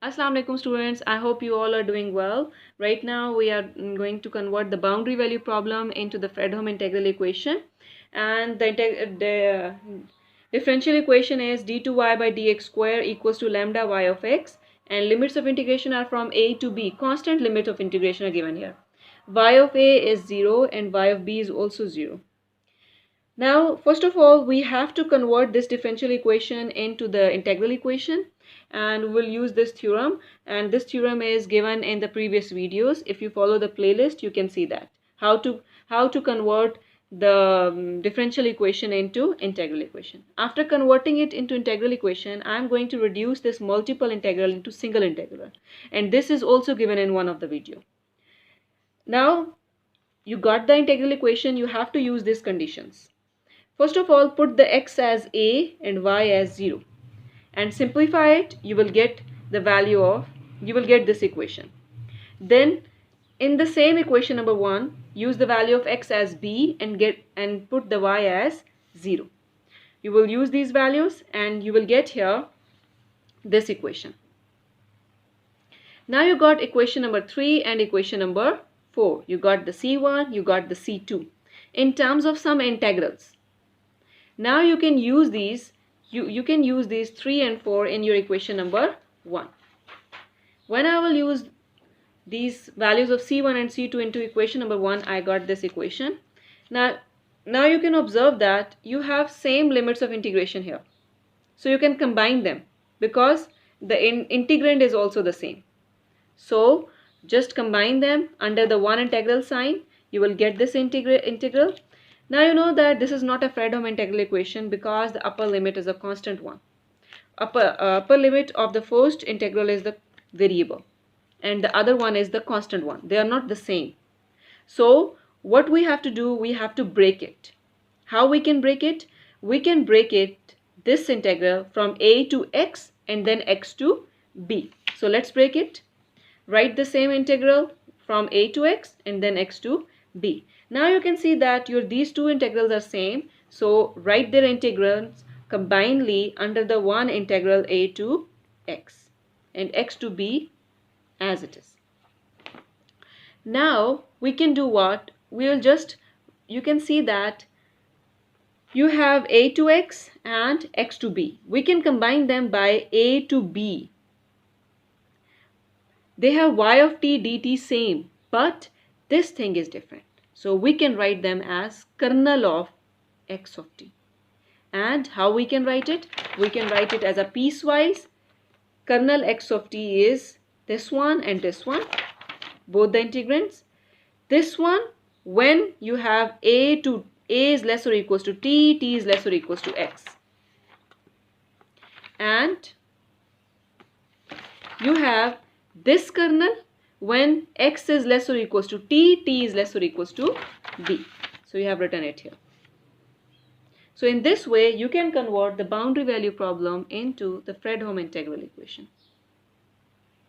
Assalamu alaikum students, I hope you all are doing well. Right now we are going to convert the boundary value problem into the Fredholm integral equation, and the differential equation is d2y by dx square equals to lambda y of x, and limits of integration are from a to b. Constant limit of integration are given here. Y of a is 0 and y of b is also 0. Now, first of all, we have to convert this differential equation into the integral equation, and we'll use this theorem, and this theorem is given in the previous videos. If you follow the playlist, you can see that how to convert the differential equation into integral equation. After converting it into integral equation, I'm going to reduce this multiple integral into single integral, and this is also given in one of the video. Now you got the integral equation, you have to use these conditions. First of all, put the x as a and y as 0 and simplify it. You will get this equation. Then in the same equation number 1, use the value of x as b and put the y as 0. You will use these values and you will get here this equation. Now you got equation number 3 and equation number 4. You got the c1, you got the c2 in terms of some integrals. Now you can use these, you can use these 3 and 4 in your equation number 1. When I will use these values of c1 and c2 into equation number 1, I got this equation. Now you can observe that you have same limits of integration here. So you can combine them because the integrand is also the same. So just combine them under the one integral sign. You will get this integral. Now you know that this is not a Fredholm integral equation because the upper limit is a constant one. Upper limit of the first integral is the variable and the other one is the constant one. They are not the same. So what we have to do, we have to break it. How we can break it? We can break it, this integral, from a to x and then x to b. So let's break it. Write the same integral from a to x and then x to b. Now you can see that these two integrals are same, so write their integrals combinedly under the one integral a to x and x to b as it is. Now we can do what? You can see that you have a to x and x to b. We can combine them by a to b. They have y of t dt same, but this thing is different. So we can write them as kernel of x of t. And how we can write it? We can write it as a piecewise. Kernel x of t is this one and this one, both the integrands. This one, when you have a is less or equals to t, t is less or equals to x. And you have this kernel when x is less or equals to t, t is less or equals to b. So you have written it here. So in this way, you can convert the boundary value problem into the Fredholm integral equation.